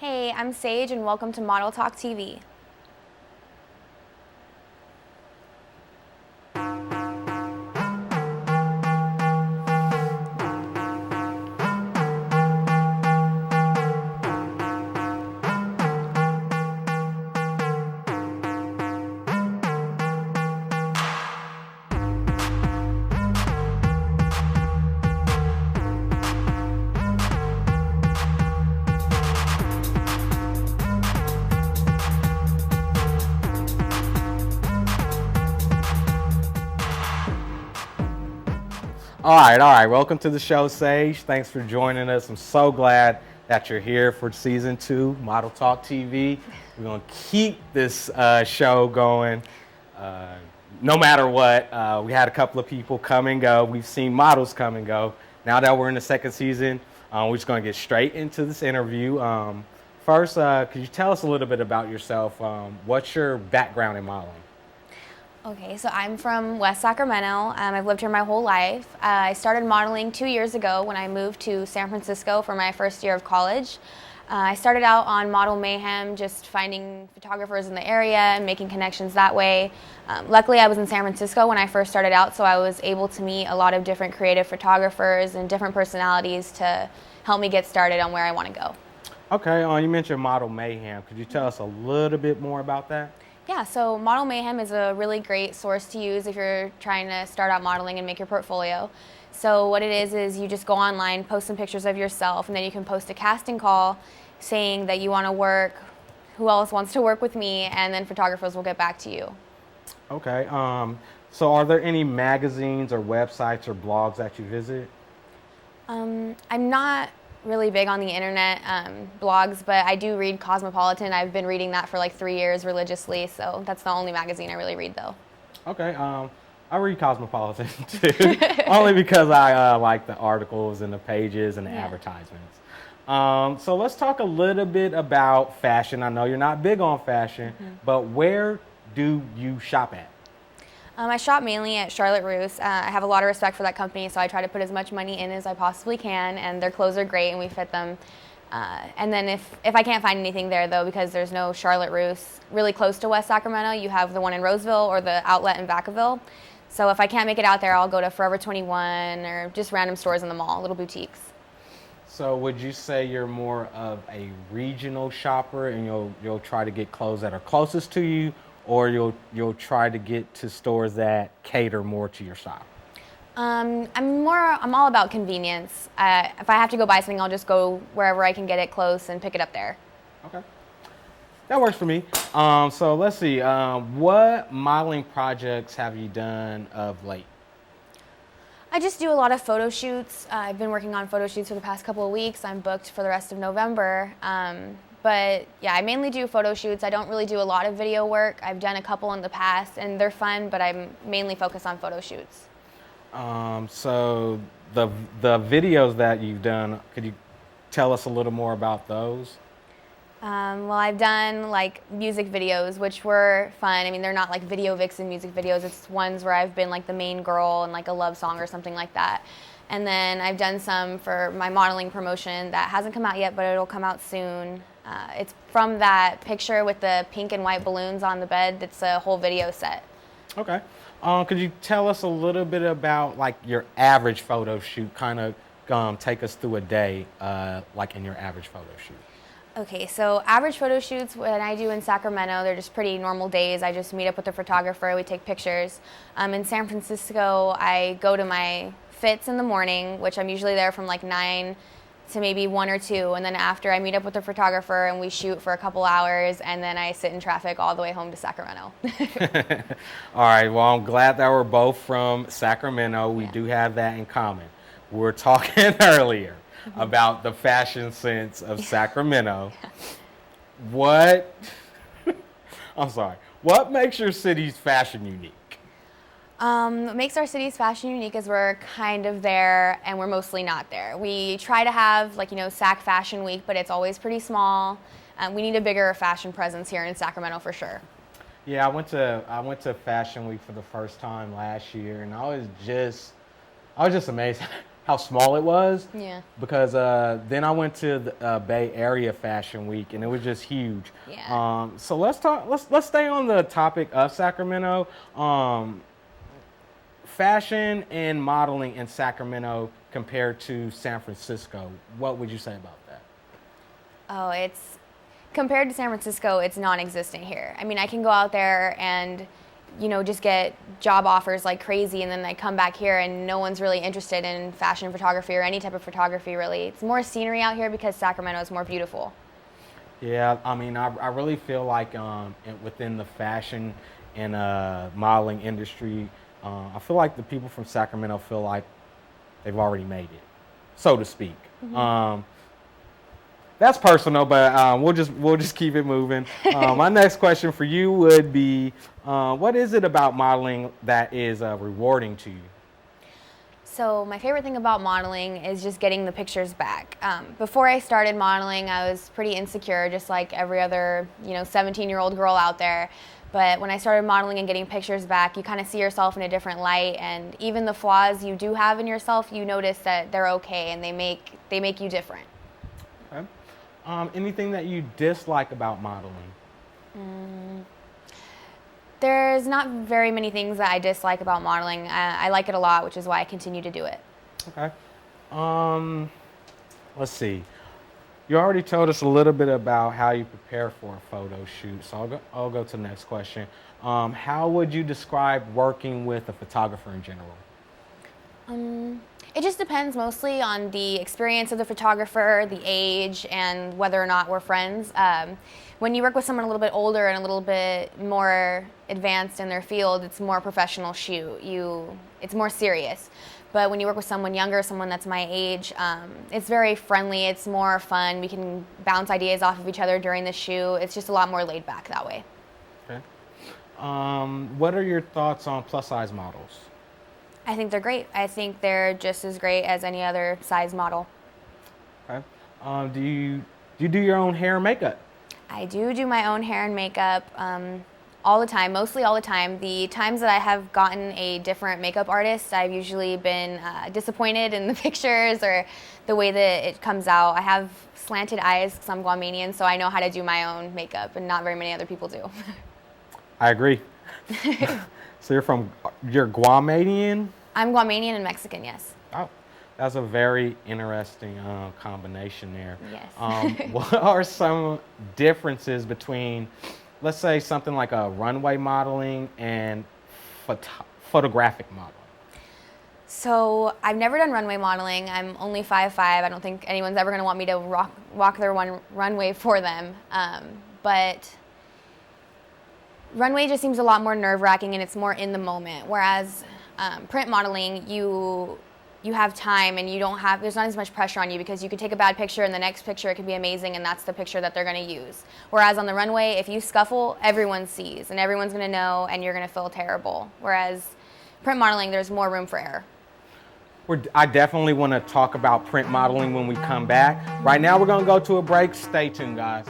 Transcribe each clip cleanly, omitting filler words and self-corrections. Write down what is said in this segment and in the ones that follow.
Hey, I'm Sage and welcome to Model Talk TV. All right. Welcome to the show, Sage. Thanks for joining us. I'm so glad that you're here for season 2, Model Talk TV. We're going to keep this show going no matter what. We had a couple of people come and go. We've seen models come and go. Now that we're in the second season, we're just going to get straight into this interview. First, could you tell us a little bit about yourself? What's your background in modeling? Okay, so I'm from West Sacramento. I've lived here my whole life. I started modeling 2 years ago when I moved to San Francisco for my first year of college. I started out on Model Mayhem, just finding photographers in the area and making connections that way. Luckily, I was in San Francisco when I first started out, so I was able to meet a lot of different creative photographers and different personalities to help me get started on where I want to go. Okay, you mentioned Model Mayhem. Could you tell us a little bit more about that? Yeah, so Model Mayhem is a really great source to use if you're trying to start out modeling and make your portfolio. So what it is you just go online, post some pictures of yourself, and then you can post a casting call saying that you want to work, who else wants to work with me, and then photographers will get back to you. Okay, so are there any magazines or websites or blogs that you visit? I'm not really big on the internet blogs, but I do read Cosmopolitan. I've been reading that for like 3 years religiously, so that's the only magazine I really read though. Okay, I read Cosmopolitan too, only because I like the articles and the pages and the advertisements. So let's talk a little bit about fashion. I know you're not big on fashion, but where do you shop at? I shop mainly at Charlotte Russe. I have a lot of respect for that company, so I try to put as much money in as I possibly can, and their clothes are great and we fit them. And then if I can't find anything there, though, because there's no Charlotte Russe really close to West Sacramento, you have the one in Roseville or the outlet in Vacaville. So if I can't make it out there, I'll go to Forever 21 or just random stores in the mall, little boutiques. So would you say you're more of a regional shopper and you'll try to get clothes that are closest to you, or you'll try to get to stores that cater more to your shop? I'm all about convenience. If I have to go buy something, I'll just go wherever I can get it close and pick it up there. Okay, that works for me. So let's see, what modeling projects have you done of late? I just do a lot of photo shoots. I've been working on photo shoots for the past couple of weeks. I'm booked for the rest of November. But yeah, I mainly do photo shoots. I don't really do a lot of video work. I've done a couple in the past and they're fun, but I'm mainly focused on photo shoots. So the videos that you've done, could you tell us a little more about those? Well, I've done like music videos, which were fun. I mean, they're not like video vixen music videos. It's ones where I've been like the main girl in like a love song or something like that. And then I've done some for my modeling promotion that hasn't come out yet, but it'll come out soon. It's from that picture with the pink and white balloons on the bed. It's a whole video set. Okay. Could you tell us a little bit about like your average photo shoot? Kind of take us through a day, like in your average photo shoot. Okay, so average photo shoots when I do in Sacramento, they're just pretty normal days. I just meet up with the photographer, we take pictures. In San Francisco, I go to my fits in the morning, which I'm usually there from like 9 to maybe 1 or 2, and then after I meet up with the photographer and we shoot for a couple hours, and then I sit in traffic all the way home to Sacramento. All right, well, I'm glad that we're both from Sacramento. We do have that in common. We were talking earlier about the fashion sense of Sacramento. What makes your city's fashion unique? What makes our city's fashion unique is we're kind of there and we're mostly not there. We try to have like, Sac Fashion Week, but it's always pretty small. We need a bigger fashion presence here in Sacramento for sure. Yeah, I went to Fashion Week for the first time last year, and I was just amazed how small it was. Yeah. Because then I went to the Bay Area Fashion Week, and it was just huge. Yeah. So let's stay on the topic of Sacramento. Fashion and modeling in Sacramento compared to San Francisco. What would you say about that? Oh, it's compared to San Francisco, it's non-existent here. I mean, I can go out there and, just get job offers like crazy, and then I come back here and no one's really interested in fashion photography or any type of photography, really. It's more scenery out here because Sacramento is more beautiful. Yeah, I mean, I really feel like within the fashion and modeling industry, I feel like the people from Sacramento feel like they've already made it, so to speak. Mm-hmm. That's personal, but we'll just keep it moving. My next question for you would be, what is it about modeling that is rewarding to you? So my favorite thing about modeling is just getting the pictures back. Before I started modeling, I was pretty insecure, just like every other 17-year-old girl out there. But when I started modeling and getting pictures back, you kind of see yourself in a different light, and even the flaws you do have in yourself, you notice that they're okay and they make you different. Okay. Anything that you dislike about modeling? There's not very many things that I dislike about modeling. I like it a lot, which is why I continue to do it. Okay. Let's see. You already told us a little bit about how you prepare for a photo shoot, so I'll go to the next question. How would you describe working with a photographer in general? It just depends mostly on the experience of the photographer, the age, and whether or not we're friends. When you work with someone a little bit older and a little bit more advanced in their field, it's more professional shoot. It's more serious. But when you work with someone younger, someone that's my age, it's very friendly. It's more fun. We can bounce ideas off of each other during the shoot. It's just a lot more laid back that way. Okay. What are your thoughts on plus size models? I think they're great. I think they're just as great as any other size model. Okay. Do you do your own hair and makeup? I do my own hair and makeup all the time, mostly all the time. The times that I have gotten a different makeup artist, I've usually been disappointed in the pictures or the way that it comes out. I have slanted eyes because I'm Guamanian, so I know how to do my own makeup, and not very many other people do. I agree. So you're Guamanian? I'm Guamanian and Mexican, yes. Oh, that's a very interesting combination there. Yes. What are some differences between, let's say, something like a runway modeling and photographic modeling? So I've never done runway modeling. I'm only 5'5". I don't think anyone's ever going to want me to walk their runway for them. But runway just seems a lot more nerve-wracking and it's more in the moment. Whereas print modeling, you have time and there's not as much pressure on you because you could take a bad picture and the next picture it could be amazing and that's the picture that they're going to use. Whereas on the runway, if you scuffle, everyone sees and everyone's going to know and you're going to feel terrible. Whereas print modeling, there's more room for error. I definitely want to talk about print modeling when we come back. Right now we're going to go to a break. Stay tuned, guys.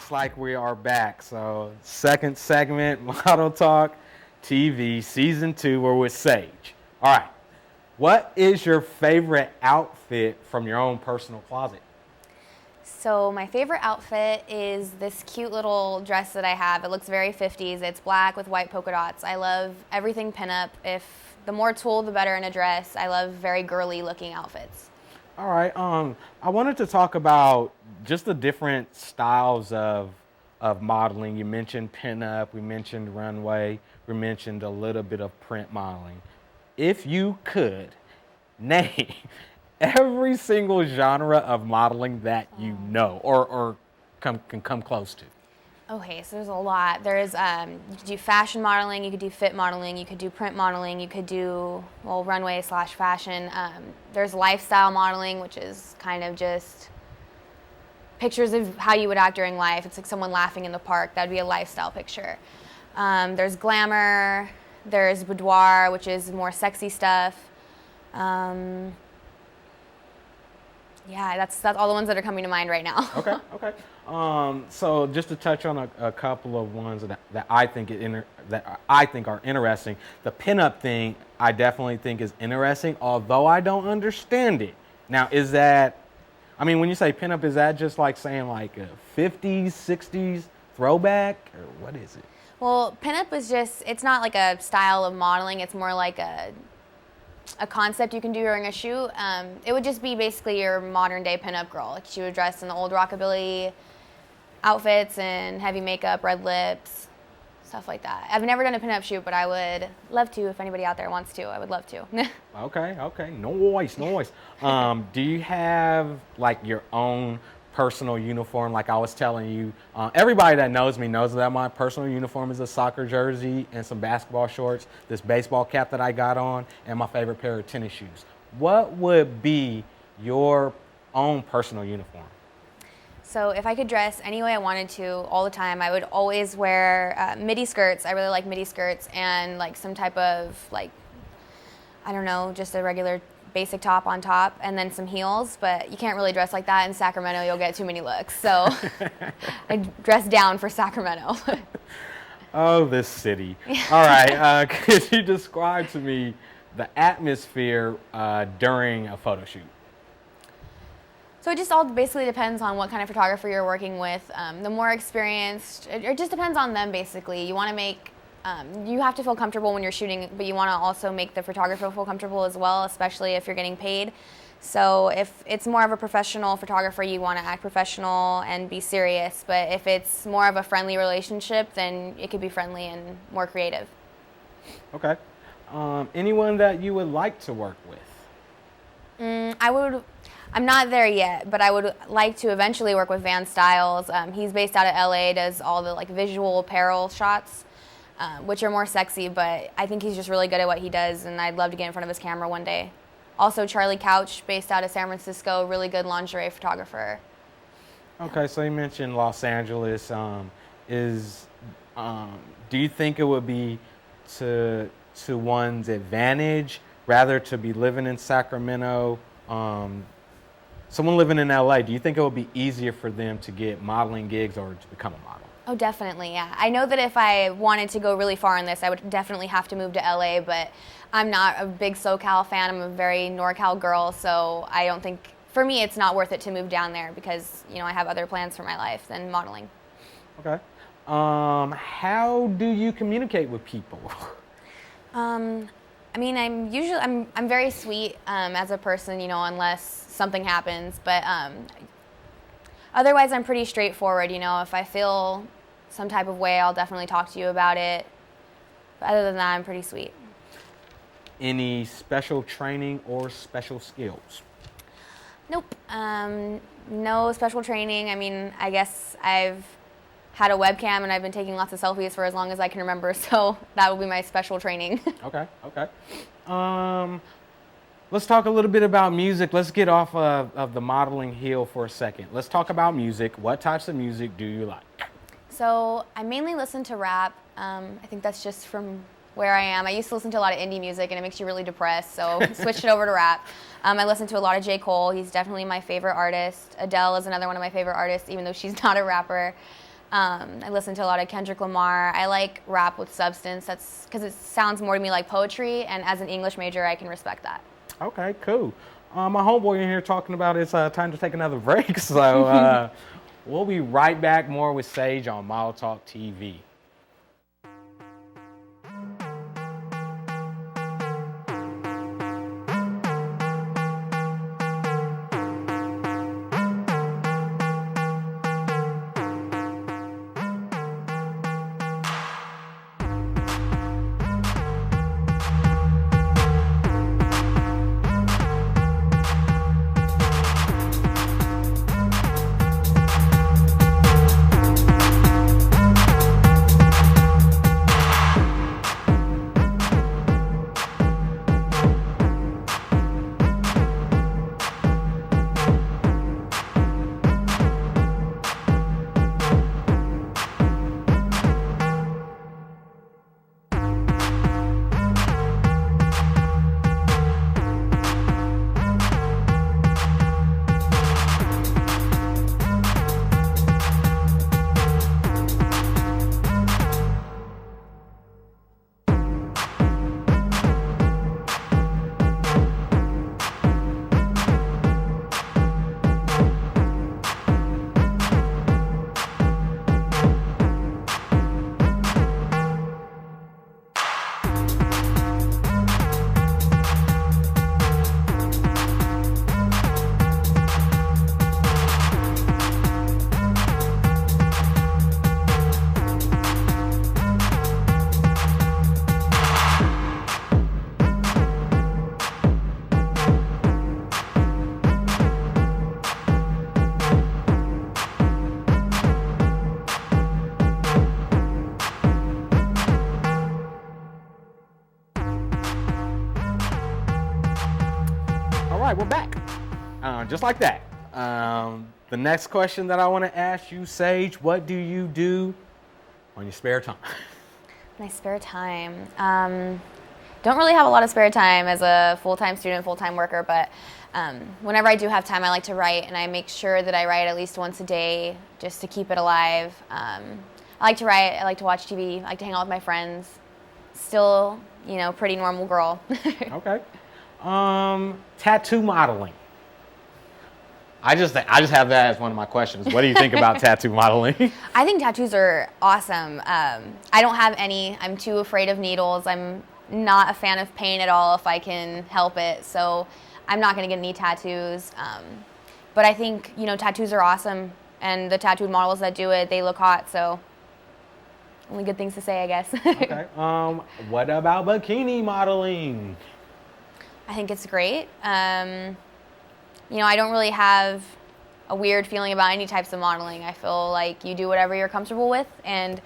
looks like we are back. So, second segment, Model Talk TV, Season 2, we're with Sage. All right. What is your favorite outfit from your own personal closet? So my favorite outfit is this cute little dress that I have. It looks very 50s. It's black with white polka dots. I love everything pinup. If the more tulle, the better in a dress. I love very girly looking outfits. All right. I wanted to talk about just the different styles of modeling. You mentioned pinup. We mentioned runway. We mentioned a little bit of print modeling. If you could name every single genre of modeling that you know or can come close to. Okay, so there's a lot. There's you could do fashion modeling, you could do fit modeling, you could do print modeling, you could do runway / fashion. There's lifestyle modeling, which is kind of just pictures of how you would act during life. It's like someone laughing in the park. That'd be a lifestyle picture. There's glamour. There's boudoir, which is more sexy stuff. Yeah, that's all the ones that are coming to mind right now. Okay. So just to touch on a couple of ones that I think are interesting. The pinup thing I definitely think is interesting, although I don't understand it. Now, is that? I mean, when you say pinup, is that just like saying like a 50s, 60s throwback, or what is it? Well, pinup is it's not like a style of modeling. It's more like a concept you can do during a shoot. It would just be basically your modern day pinup girl. Like she would dress in the old rockabilly outfits and heavy makeup, red lips, stuff like that. I've never done a pinup shoot, but I would love to if anybody out there wants to. I would love to. Okay. Noise. Do you have like your own personal uniform? Like I was telling you, everybody that knows me knows that my personal uniform is a soccer jersey and some basketball shorts, this baseball cap that I got on, and my favorite pair of tennis shoes. What would be your own personal uniform? So if I could dress any way I wanted to all the time, I would always wear midi skirts. I really like midi skirts and like some type of I don't know, just a regular basic top on top and then some heels, but you can't really dress like that in Sacramento. You'll get too many looks. So I dress down for Sacramento. Oh, this city. All right. Could you describe to me the atmosphere during a photo shoot? So it just all basically depends on what kind of photographer you're working with. The more experienced, it just depends on them basically. You want to make you have to feel comfortable when you're shooting, but you want to also make the photographer feel comfortable as well, especially if you're getting paid. So if it's more of a professional photographer, you want to act professional and be serious. But if it's more of a friendly relationship, then it could be friendly and more creative. Okay. Anyone that you would like to work with? I'm not there yet, but I would like to eventually work with Van Styles. He's based out of LA, does all the visual apparel shots. Which are more sexy, but I think he's just really good at what he does, and I'd love to get in front of his camera one day. Also, Charlie Couch, based out of San Francisco, really good lingerie photographer. Okay, so you mentioned Los Angeles. Do you think it would be to one's advantage rather to be living in Sacramento? Someone living in LA, do you think it would be easier for them to get modeling gigs or to become a model? Oh, definitely, yeah. I know that if I wanted to go really far in this, I would definitely have to move to LA, but I'm not a big SoCal fan. I'm a very NorCal girl, so I don't think, for me, it's not worth it to move down there because, I have other plans for my life than modeling. Okay. How do you communicate with people? I'm very sweet as a person, unless something happens, but otherwise I'm pretty straightforward. If I feel some type of way, I'll definitely talk to you about it. But other than that, I'm pretty sweet. Any special training or special skills? Nope. No special training. I guess I've had a webcam and I've been taking lots of selfies for as long as I can remember, so that will be my special training. Okay. Let's talk a little bit about music. Let's get off of the modeling hill for a second. Let's talk about music. What types of music do you like? So I mainly listen to rap. I think that's just from where I am. I used to listen to a lot of indie music and it makes you really depressed, so switched it over to rap. I listen to a lot of J. Cole. He's definitely my favorite artist. Adele is another one of my favorite artists, even though she's not a rapper. I listen to a lot of Kendrick Lamar. I like rap with substance. That's because it sounds more to me like poetry, and as an English major, I can respect that. Okay, cool. My homeboy in here talking about it's time to take another break, so we'll be right back more with Sage on Model Talk TV. All right, we're back. Just like that. The next question that I want to ask you, Sage, what do you do on your spare time? My spare time. Don't really have a lot of spare time as a full-time student, full-time worker, but whenever I do have time, I like to write, and I make sure that I write at least once a day just to keep it alive. I like to write, I like to watch TV, I like to hang out with my friends. Still, pretty normal girl. Okay. Tattoo modeling. I just have that as one of my questions. What do you think about tattoo modeling? I think tattoos are awesome. I don't have any. I'm too afraid of needles. I'm not a fan of pain at all if I can help it. So I'm not going to get any tattoos. But I think, tattoos are awesome. And the tattooed models that do it, they look hot. So only good things to say, I guess. Okay. What about bikini modeling? I think it's great. I don't really have a weird feeling about any types of modeling. I feel like you do whatever you're comfortable with, and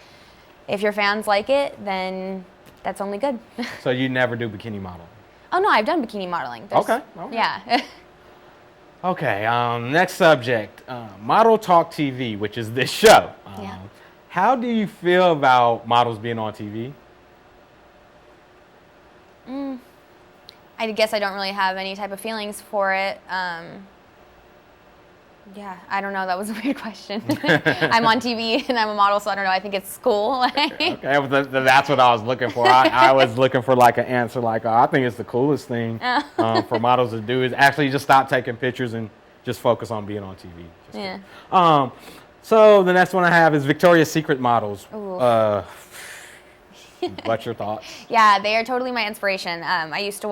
if your fans like it, then that's only good. So you never do bikini modeling? Oh no, I've done bikini modeling. Okay. Yeah. Okay, next subject, Model Talk TV, which is this show. Yeah. How do you feel about models being on TV? I guess I don't really have any type of feelings for it. Yeah, I don't know. That was a weird question. I'm on TV and I'm a model, so I don't know. I think it's cool. Okay, that's what I was looking for. I was looking for like an answer like, I think it's the coolest thing for models to do is actually just stop taking pictures and just focus on being on TV. Yeah. So the next one I have is Victoria's Secret models. What's your thoughts? Yeah, they are totally my inspiration. I still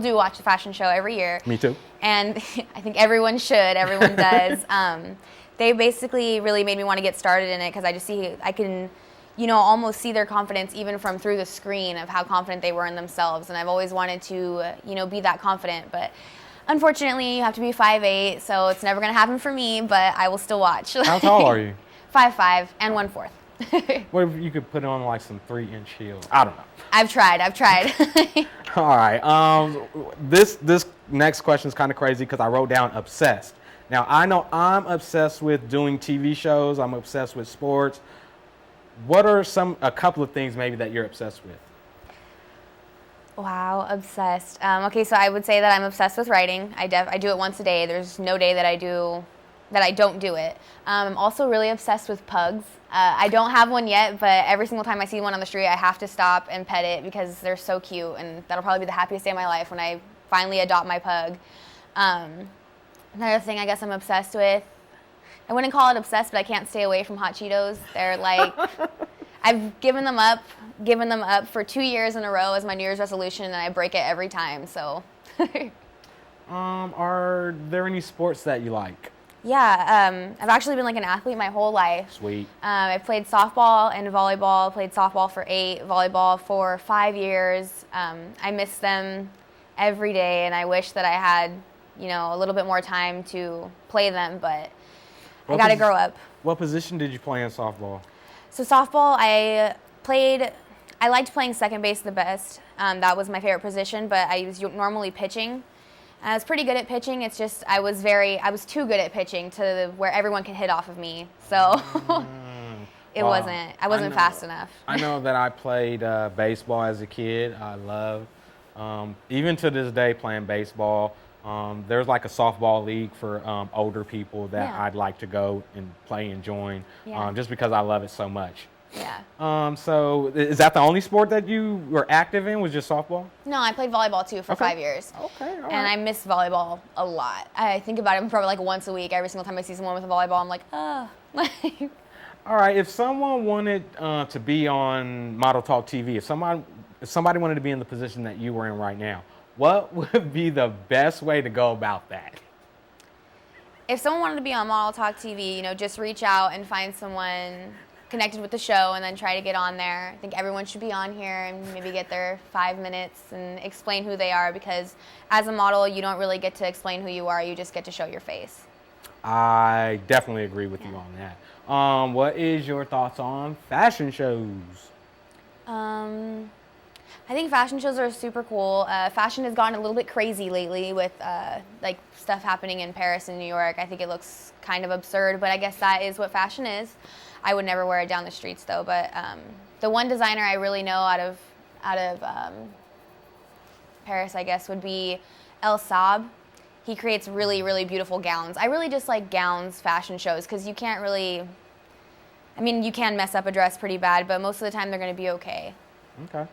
do watch the fashion show every year. Me too. And I think everyone should, everyone does. They basically really made me want to get started in it because I can almost see their confidence even from through the screen of how confident they were in themselves. And I've always wanted to, be that confident. But unfortunately, you have to be 5'8", so it's never going to happen for me, but I will still watch. How tall are you? 5'5" and 1/4. What if you could put on like some 3-inch heels? I don't know. I've tried. All right. This next question is kind of crazy because I wrote down obsessed. Now, I know I'm obsessed with doing TV shows. I'm obsessed with sports. What are a couple of things maybe that you're obsessed with? Wow, obsessed. Okay, so I would say that I'm obsessed with writing. I do it once a day. There's no day that I do that I don't do it. I'm also really obsessed with pugs. I don't have one yet, but every single time I see one on the street, I have to stop and pet it because they're so cute, and that'll probably be the happiest day of my life when I finally adopt my pug. Another thing I guess I'm obsessed with, I wouldn't call it obsessed, but I can't stay away from hot Cheetos. They're like, I've given them up for 2 years in a row as my New Year's resolution, and I break it every time, so. Are there any sports that you like? Yeah, I've actually been like an athlete my whole life. Sweet. I played softball and volleyball. Played softball for 8, volleyball for 5 years. I miss them every day, and I wish that I had, a little bit more time to play them, but I got to grow up. What position did you play in softball? So softball, I liked playing second base the best. That was my favorite position, but I was normally pitching. I was pretty good at pitching. It's just I was too good at pitching to where everyone can hit off of me. So I wasn't fast enough. I know that I played baseball as a kid. I love, even to this day, playing baseball. There's like a softball league for older people that I'd like to go and play and join, just because I love it so much. Yeah. So is that the only sport that you were active in, was just softball? No, I played volleyball too for 5 years. Okay, all right. And I miss volleyball a lot. I think about it probably like once a week. Every single time I see someone with a volleyball, I'm like, oh. All right, if someone wanted to be on Model Talk TV, if somebody wanted to be in the position that you were in right now, what would be the best way to go about that? If someone wanted to be on Model Talk TV, just reach out and find someone connected with the show and then try to get on there. I think everyone should be on here and maybe get their 5 minutes and explain who they are, because as a model, you don't really get to explain who you are. You just get to show your face. I definitely agree with you on that. What is your thoughts on fashion shows? I think fashion shows are super cool. Fashion has gotten a little bit crazy lately with like stuff happening in Paris and New York. I think it looks kind of absurd, but I guess that is what fashion is. I would never wear it down the streets though. But the one designer I really know out of Paris, I guess, would be El Saab. He creates really, really beautiful gowns. I really just like gowns fashion shows because you can't really, you can mess up a dress pretty bad, but most of the time they're going to be okay. Okay.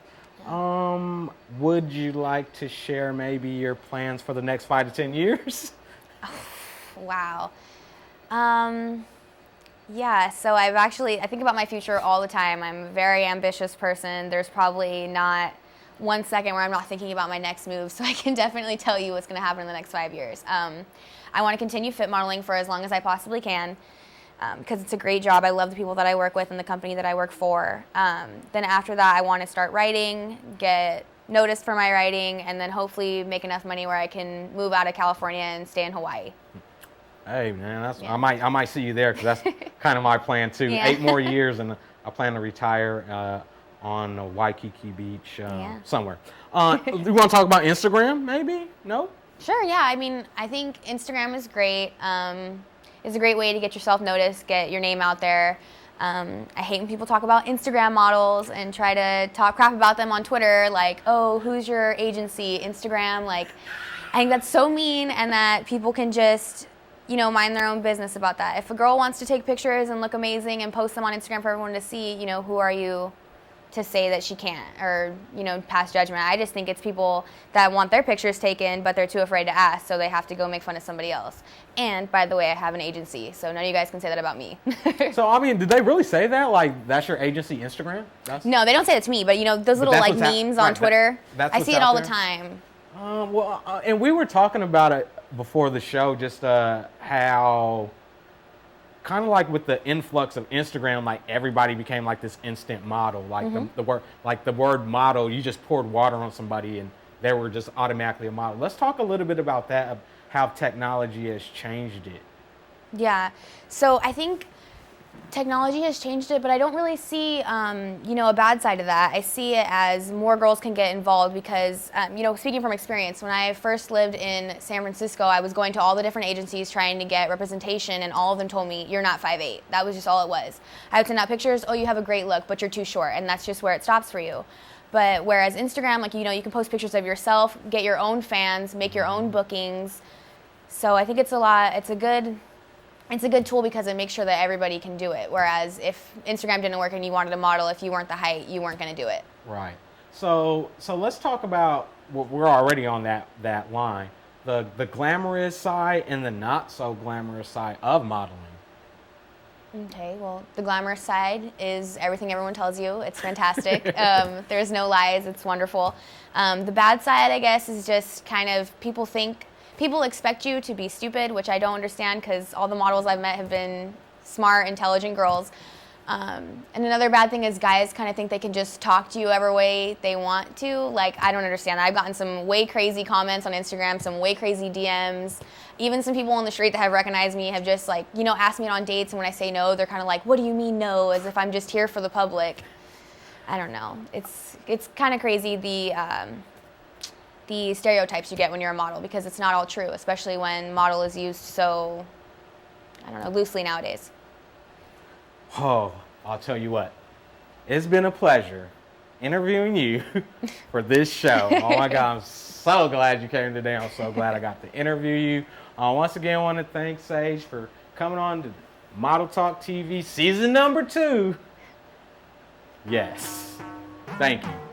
Would you like to share maybe your plans for the next 5 to 10 years? Wow. Yeah, so I think about my future all the time. I'm a very ambitious person. There's probably not 1 second where I'm not thinking about my next move, so I can definitely tell you what's going to happen in the next 5 years. I want to continue fit modeling for as long as I possibly can, because it's a great job. I love the people that I work with and the company that I work for. Then after that, I want to start writing, get noticed for my writing, and then hopefully make enough money where I can move out of California and stay in Hawaii. Hey man, I might see you there, because that's kind of my plan too. Yeah. 8 more years, and I plan to retire on Waikiki Beach somewhere. You want to talk about Instagram, maybe? No? Sure. Yeah. I think Instagram is great. It's a great way to get yourself noticed, get your name out there. I hate when people talk about Instagram models and try to talk crap about them on Twitter, like, oh, who's your agency? Instagram. Like, I think that's so mean, and that people can just, mind their own business about that. If a girl wants to take pictures and look amazing and post them on Instagram for everyone to see, who are you to say that she can't, or, pass judgment? I just think it's people that want their pictures taken, but they're too afraid to ask, so they have to go make fun of somebody else. And, by the way, I have an agency, so none of you guys can say that about me. So, did they really say that? Like, that's your agency Instagram? No, they don't say that to me, but, those little, memes on Twitter, I see it all the time. And we were talking about it before the show, just how kind of like with the influx of Instagram, like everybody became like this instant model. Like the word model, you just poured water on somebody and they were just automatically a model. Let's talk a little bit about that, how technology has changed it. Yeah, so I think technology has changed it, but I don't really see, a bad side of that. I see it as more girls can get involved because, speaking from experience, when I first lived in San Francisco, I was going to all the different agencies trying to get representation, and all of them told me, you're not 5'8". That was just all it was. I would send out pictures, oh, you have a great look, but you're too short, and that's just where it stops for you. But whereas Instagram, you can post pictures of yourself, get your own fans, make your own bookings. So I think it's a it's a good tool because it makes sure that everybody can do it. Whereas if Instagram didn't work and you wanted to model, if you weren't the height, you weren't going to do it. Right. So let's talk about we're already on that line. The glamorous side and the not so glamorous side of modeling. Okay, well, the glamorous side is everything everyone tells you. It's fantastic. There's no lies. It's wonderful. The bad side, I guess, is just kind of people expect you to be stupid, which I don't understand because all the models I've met have been smart, intelligent girls. And another bad thing is guys kind of think they can just talk to you every way they want to. Like, I don't understand. I've gotten some way crazy comments on Instagram, some way crazy DMs. Even some people on the street that have recognized me have just, like, you know, asked me on dates, and when I say no, they're kind of like, what do you mean no? As if I'm just here for the public. I don't know. It's kind of crazy, the stereotypes you get when you're a model, because it's not all true, especially when model is used so, I don't know, loosely nowadays. Oh, I'll tell you what. It's been a pleasure interviewing you for this show. Oh my God, I'm so glad you came today. I'm so glad I got to interview you. Once again, I want to thank Sage for coming on to Model Talk TV season number 2. Yes. Thank you.